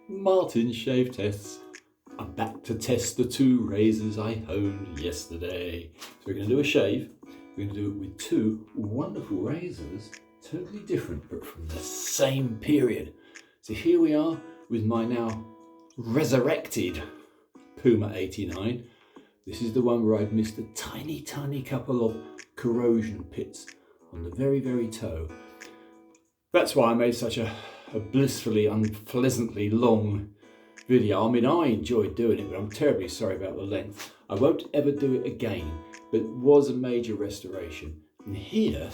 Martin Shave Tests. I'm back to test the two razors I honed yesterday. So we're going to do a shave. We're going to do it with two wonderful razors, totally different but from the same period. So here we are with my now resurrected Puma 89. This is the one where I've missed a tiny couple of corrosion pits on the very toe. That's why I made such a blissfully, unpleasantly long video. I mean, I enjoyed doing it, but I'm terribly sorry about the length. I won't ever do it again, but it was a major restoration. And here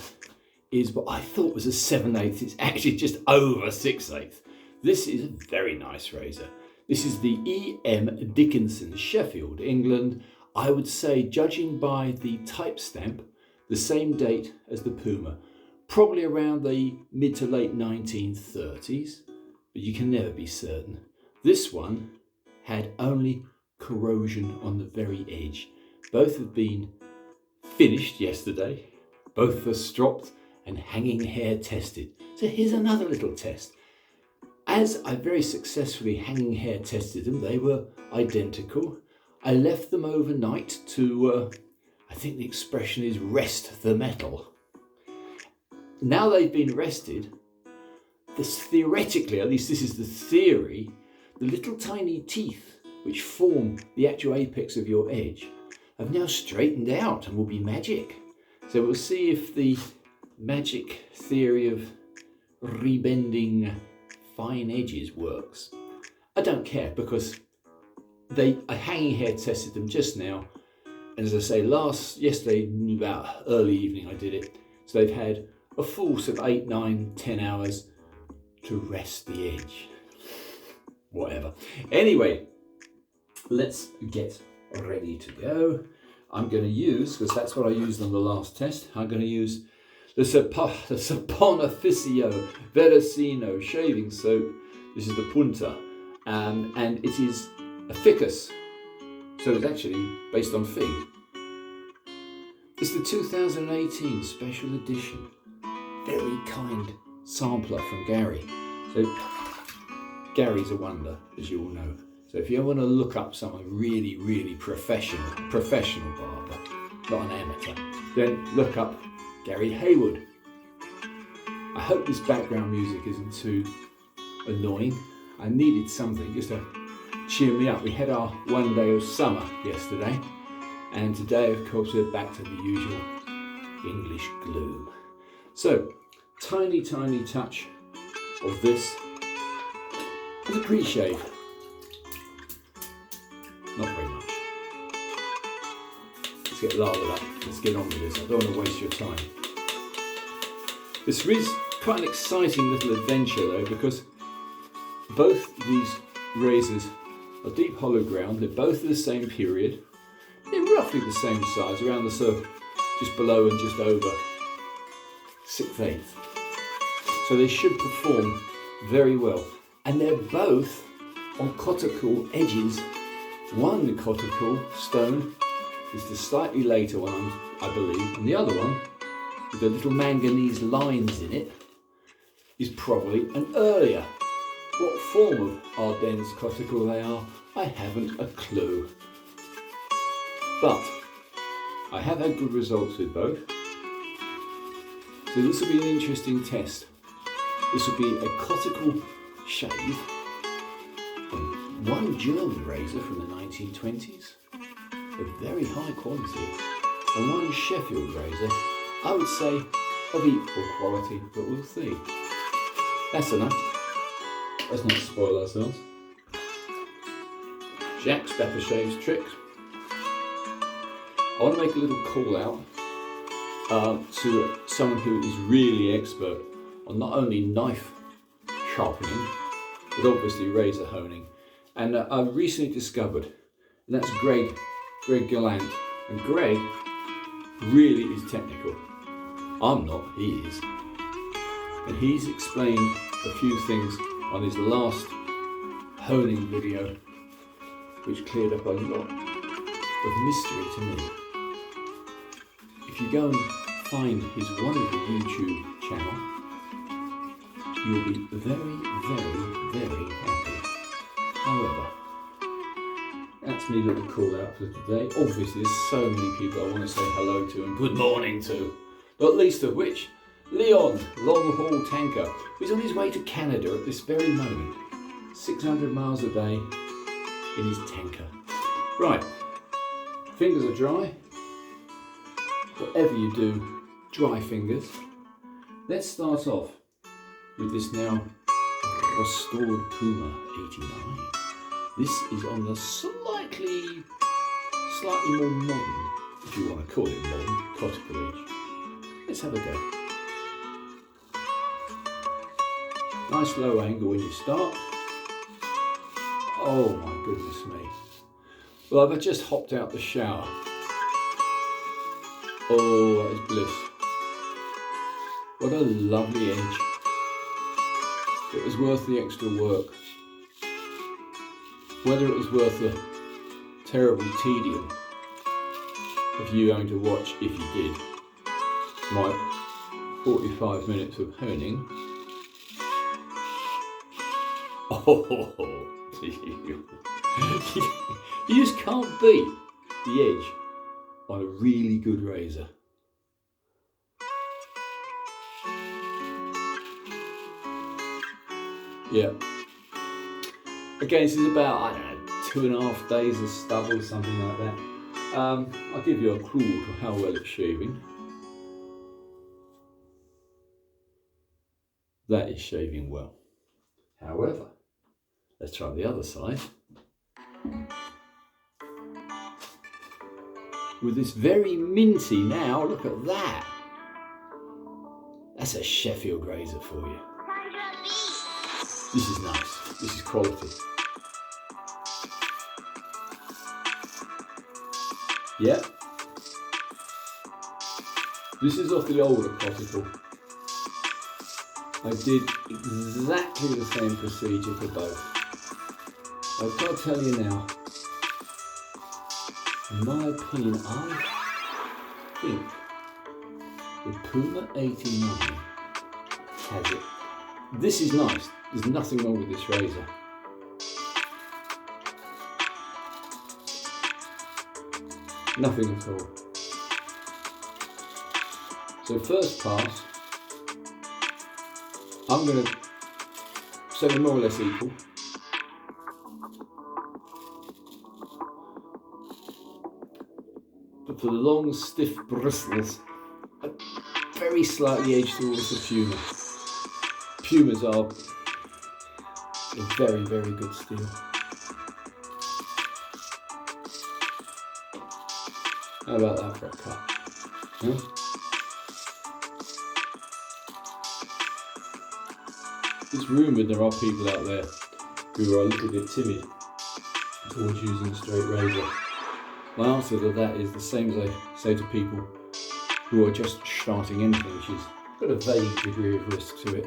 is what I thought was a 7/8. It's actually just over 6/8. This is a very nice razor. This is the E.M.Dickenson, Sheffield, England. I would say, judging by the type stamp, the same date as the Puma. Probably around the mid to late 1930s, but you can never be certain. This one had only corrosion on the very edge. Both have been finished yesterday. Both are stropped and hanging hair tested. So here's another little test. As I very successfully hanging hair tested them, they were identical. I left them overnight to, I think the expression is rest the metal. Now they've been rested, this theoretically, at least this is the theory, the little tiny teeth which form the actual apex of your edge have now straightened out and will be magic. So we'll see if the magic theory of rebending fine edges works. I don't care because I hanging hair tested them just now, and as I say, yesterday about early evening I did it, so they've had a full sort of 8, 9, 10 hours to rest the edge. Whatever. Anyway, let's get ready to go. I'm going to use, because that's what I used on the last test, I'm going to use the Saponificio Veracino shaving soap. This is the Punta, and it is a ficus, so it's actually based on fig. It's the 2018 special edition. Very kind sampler from Gary. So Gary's a wonder, as you all know. So if you want to look up someone really professional barber, not an amateur, then look up Gary Hayward. I hope this background music isn't too annoying. I needed something just to cheer me up. We had our one day of summer yesterday, and today, of course, we're back to the usual English gloom. So, tiny touch of this as a pre-shave. Not very much. Let's get lathered up. Let's get on with this. I don't want to waste your time. This is quite an exciting little adventure though, because both these razors are deep hollow ground. They're both of the same period. They're roughly the same size, around the sort of just below and just over 6/8. So they should perform very well. And they're both on coticule edges. One coticule stone is the slightly later one, I believe, and the other one, with the little manganese lines in it, is probably an earlier. What form of Ardennes coticule they are, I haven't a clue. But I have had good results with both. So this will be an interesting test. This will be a coticule shave from one German razor from the 1920s, of very high quality, and one Sheffield razor, I would say of equal quality, but we'll see. That's enough. Let's not spoil ourselves. Jacques Pepper Shaves tricks. I want to make a little call out to someone who is really expert on not only knife sharpening, but obviously razor honing. And I've recently discovered, and that's Greg Gallant. And Greg really is technical. I'm not, he is. And he's explained a few things on his last honing video, which cleared up a lot of mystery to me. If you go and find his wonderful YouTube channel, you'll be very happy. That's me little call out for today. Obviously, there's so many people I want to say hello to and good morning to. Not least of which, Leon, long haul tanker, who's on his way to Canada at this very moment. 600 miles a day in his tanker. Right, fingers are dry. Whatever you do, dry fingers. Let's start off with this now restored Puma 89. This is on the slightly more modern, if you want to call it modern, coticule edge. Let's have a go. Nice low angle when you start. Oh my goodness me. Well, I've just hopped out the shower. Oh, that is bliss. What a lovely edge. It was worth the extra work. Whether it was worth the terrible tedium of you having to watch, if you did, my 45 minutes of honing. Oh, you just can't beat the edge on a really good razor. Yeah. Again, this is about, I don't know, 2.5 days of stubble, something like that. I'll give you a clue to how well it's shaving. That is shaving well. However, let's try the other side. With this very minty now, look at that. That's a Sheffield razor for you. This is nice, this is quality. Yeah. This is off the older coticule. I did exactly the same procedure for both. I've got to tell you now, in my opinion, I think the Puma 89 has it. This is nice. There's nothing wrong with this razor. Nothing at all. So first pass, I'm going to say they're more or less equal. But for the long, stiff bristles, very slightly edged towards the Puma. Pumas are a very, very good steel. How about that for a cut? Yeah? It's rumoured there are people out there who are a little bit timid towards using a straight razor. My answer to that is the same as I say to people who are just starting anything, which has got a vague degree of risk to it.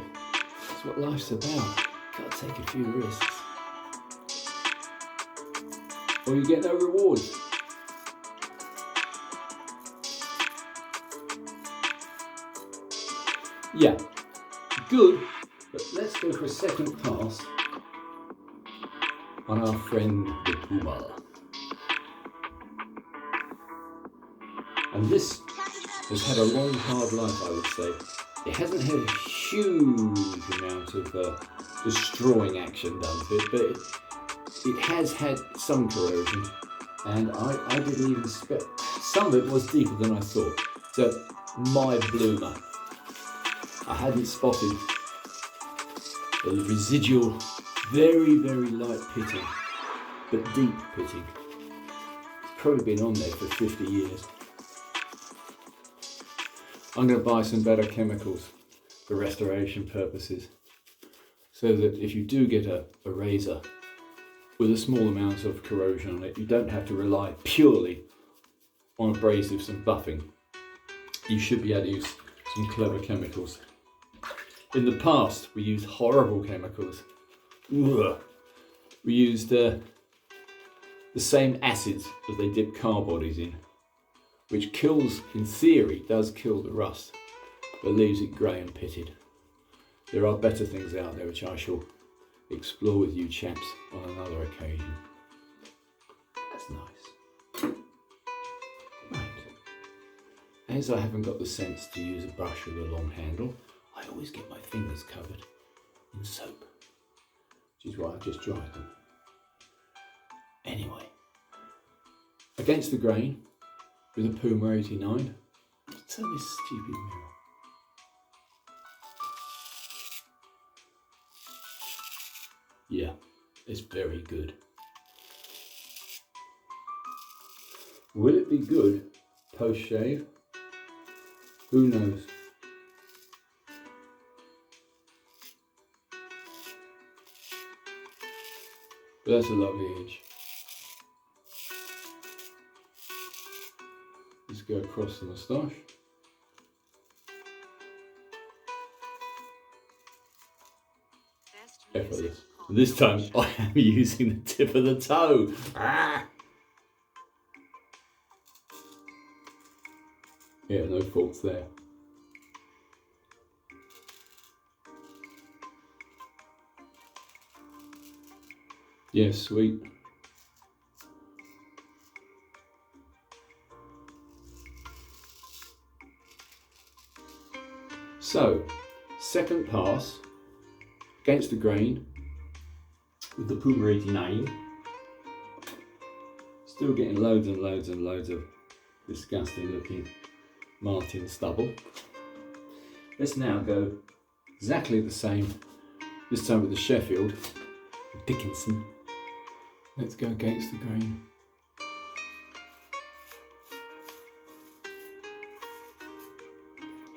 That's what life's about. Gotta take a few risks. Or you get no rewards. Yeah, good, but let's go for a second pass on our friend the Puma. And this has had a long, hard life, I would say. It hasn't had a huge amount of destroying action done to it, but it has had some corrosion, and I didn't even expect, some of it was deeper than I thought. So, my bloomer. I hadn't spotted the residual, very, very light pitting, but deep pitting. It's probably been on there for 50 years. I'm going to buy some better chemicals for restoration purposes, so that if you do get a razor with a small amount of corrosion on it, you don't have to rely purely on abrasives and buffing. You should be able to use some clever chemicals. In the past, we used horrible chemicals. Ugh. We used the same acids as they dip car bodies in, which kills, in theory, does kill the rust, but leaves it grey and pitted. There are better things out there which I shall explore with you chaps on another occasion. That's as I haven't got the sense to use a brush with a long handle, I always get my fingers covered in soap, which is why I just dried them. Anyway, against the grain with a Puma 89, let's turn this stupid mirror. Yeah, it's very good. Will it be good post-shave? Who knows? But that's a lovely edge. Let's go across the moustache. Effortless. And this time I am using the tip of the toe. Ah! Yeah, no faults there. Yeah, sweet. So, second pass against the grain with the Puma 89. Still getting loads and loads and loads of disgusting looking Martin stubble. Let's now go exactly the same, this time with the Sheffield, Dickenson. Let's go against the grain.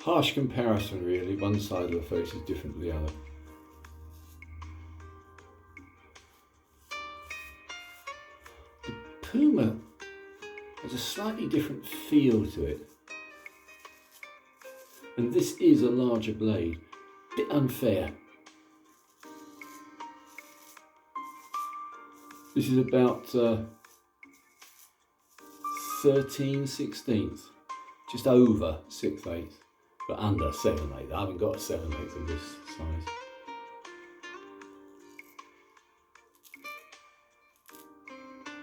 Harsh comparison really, one side of the face is different to the other. The Puma has a slightly different feel to it. And this is a larger blade, a bit unfair. This is about 13/16, just over 6/8, but under 7/8. I haven't got a 7/8 of this size.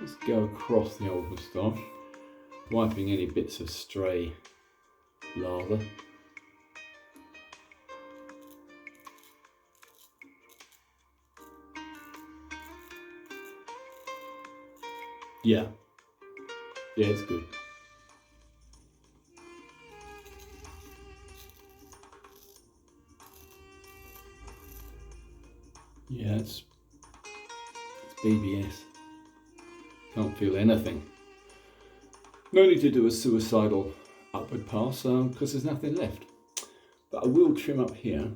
Let's go across the old moustache, wiping any bits of stray lather. Yeah, it's good. Yeah, it's BBS. Can't feel anything. No need to do a suicidal upward pass because there's nothing left. But I will trim up here.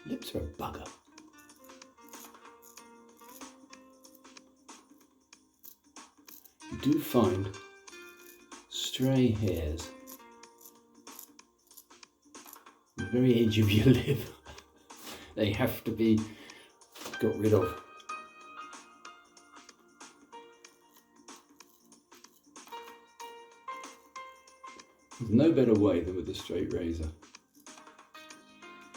Lips are a bugger. You do find stray hairs on the very edge of your lip. They have to be got rid of. There's no better way than with a straight razor.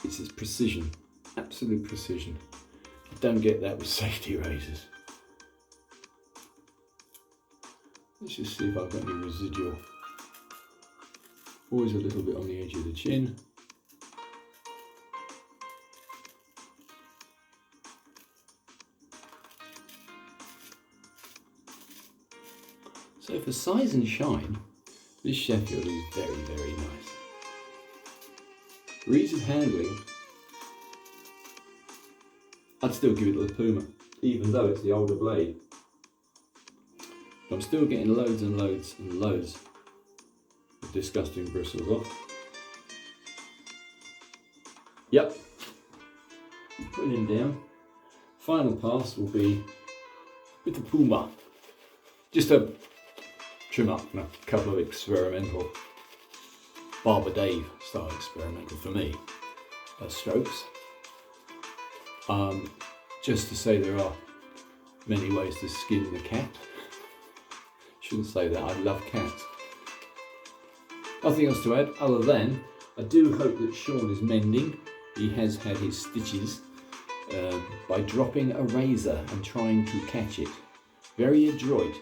It's its precision, absolute precision. You don't get that with safety razors. Let's just see if I've got any residual. Always a little bit on the edge of the chin. So for size and shine, this Sheffield is very, very nice. For ease of handling, I'd still give it to the Puma, even though it's the older blade. But I'm still getting loads and loads and loads of disgusting bristles off. Yep, putting him down. Final pass will be with the Puma. Just a trim up and a couple of experimental Barber Dave style experimental for me strokes. Just to say there are many ways to skin the cat. Shouldn't say that, I love cats. Nothing else to add other than I do hope that Sean is mending. He has had his stitches by dropping a razor and trying to catch it. Very adroit,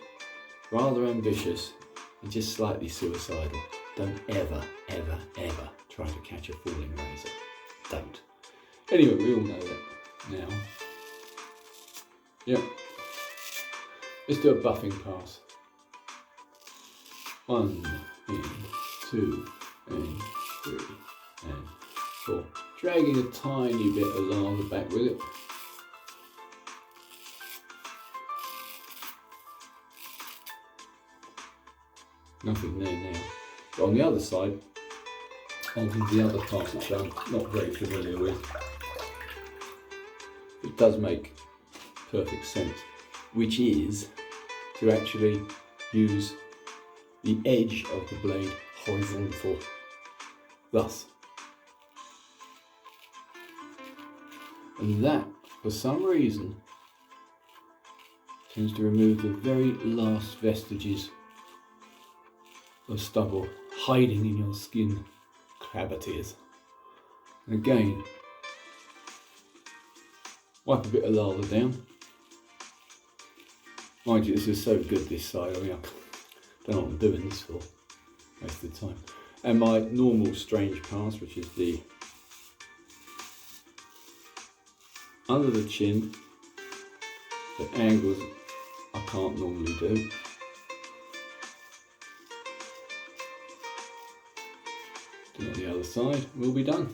rather ambitious, and just slightly suicidal. Don't ever, ever, ever try to catch a falling razor. Don't. Anyway, we all know that now. Yep. Let's do a buffing pass. 1 and 2 and 3 and 4. Dragging a tiny bit of lather back with it. Nothing there now. But on the other side, on the other part which I'm not very familiar with, it does make perfect sense, which is to actually use the edge of the blade horizontal, thus. And that, for some reason, tends to remove the very last vestiges of stubble hiding in your skin cavities. And again, wipe a bit of lather down. Mind you, this is so good this side, I mean, I don't know what I'm doing this for most of the time. And my normal strange pass, which is the under the chin, the angles I can't normally do. Do it on the other side, we'll be done,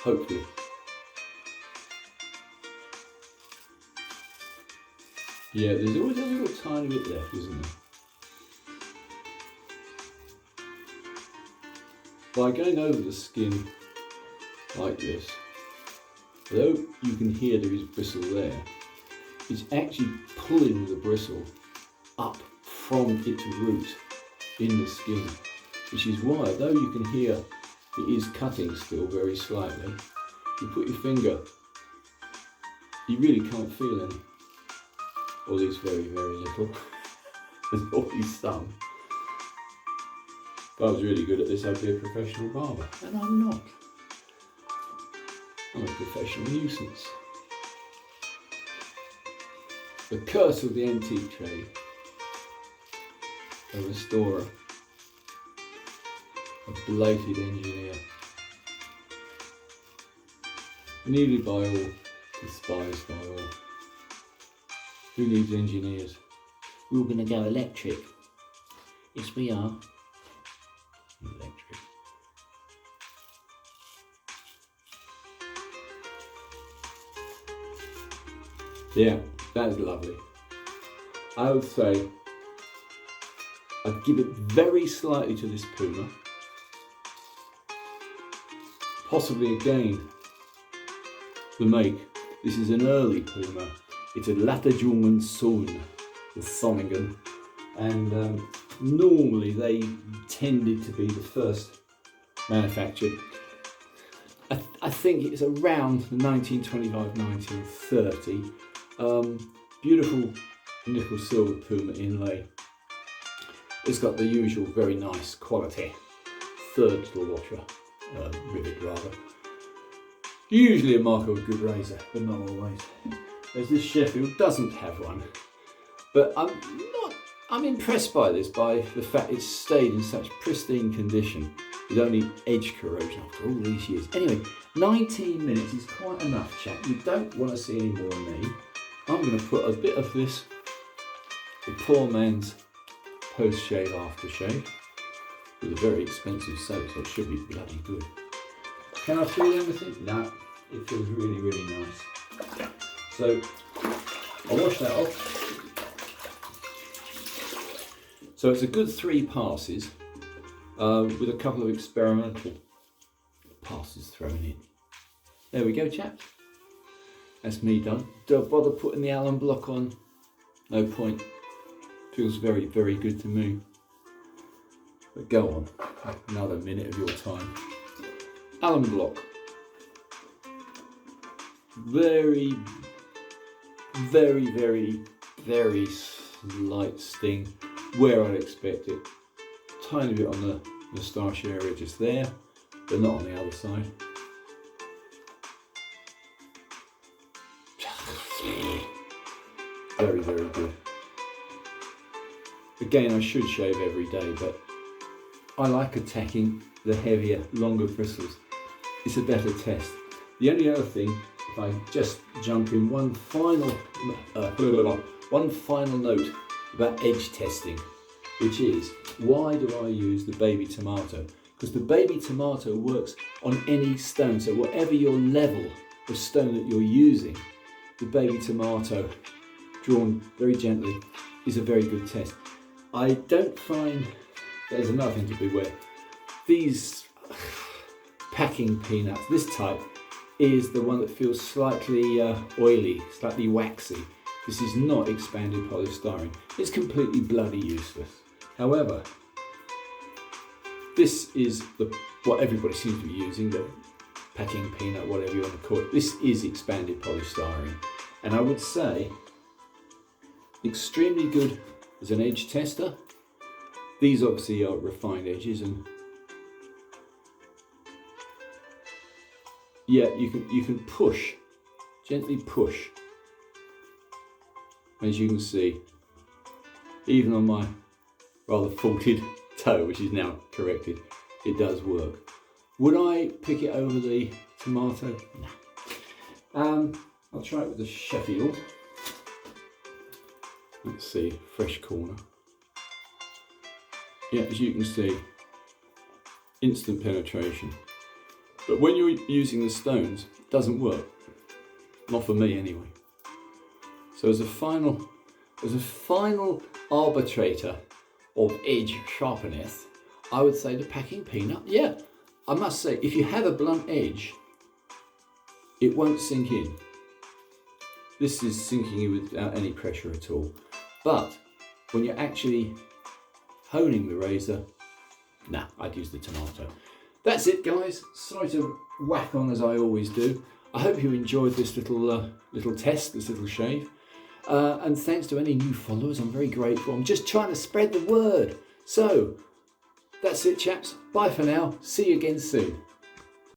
hopefully. Yeah, there's always a little tiny bit left, isn't there? By going over the skin like this, although you can hear there is bristle there, it's actually pulling the bristle up from its root in the skin, which is why, though you can hear it is cutting still very slightly, you put your finger, you really can't feel any. Or at least very, very little. There's always some. If I was really good at this, I'd be a professional barber. And I'm not. I'm a professional nuisance. The curse of the antique trade. A restorer. A blighted engineer. Needed by all, despised by all. Who needs engineers? We're all going to go electric. Yes, we are. Electric. Yeah, that is lovely. I would say I'd give it very slightly to this Puma. Possibly again, the make. This is an early Puma. It's a Latterjungen Sohn, the Sonningen, and normally they tended to be the first manufactured. I think it's around 1925-1930. Beautiful nickel silver Puma inlay. It's got the usual very nice quality third little washer, rivet rather. Usually a mark of a good razor, but not always. As this Sheffield doesn't have one, but I'm impressed by this, by the fact it's stayed in such pristine condition with only edge corrosion after all these years. Anyway, 19 minutes is quite enough, chap. You don't want to see any more of me. I'm going to put a bit of this, the poor man's post-shave aftershave, with a very expensive soap, so it should be bloody good. Can I feel anything? No, it feels really, really nice. So I'll wash that off. So it's a good 3 passes with a couple of experimental passes thrown in. There we go, chaps. That's me done. Don't bother putting the alum block on. No point. Feels very, very good to me. But go on. Another minute of your time. Alum block. Very, very, very, very slight sting where I'd expect it. Tiny bit on the moustache area just there, but not on the other side. very, very good. Again, I should shave every day, but I like attacking the heavier, longer bristles. It's a better test. The only other thing, if I just jump in one final note about edge testing, which is, why do I use the baby tomato? Because the baby tomato works on any stone, so whatever your level of stone that you're using, the baby tomato, drawn very gently, is a very good test. I don't find, there's another thing to beware, these packing peanuts, this type, is the one that feels slightly oily, slightly waxy. This is not expanded polystyrene. It's completely bloody useless. However, this is what everybody seems to be using, the packing peanut, whatever you want to call it. This is expanded polystyrene. And I would say, extremely good as an edge tester. These obviously are refined edges, and yeah, you can push, gently push. As you can see, even on my rather faulted toe, which is now corrected, it does work. Would I pick it over the tomato? No. I'll try it with the Sheffield. Let's see, fresh corner. Yeah, as you can see, instant penetration. But when you're using the stones, it doesn't work. Not for me anyway. So as a final arbitrator of edge sharpness, I would say the packing peanut. Yeah, I must say, if you have a blunt edge, it won't sink in. This is sinking in without any pressure at all. But when you're actually honing the razor, nah, I'd use the tomato. That's it, guys. Sorry to whack on as I always do. I hope you enjoyed this little test, this little shave. And thanks to any new followers, I'm very grateful. I'm just trying to spread the word. So, that's it, chaps. Bye for now. See you again soon.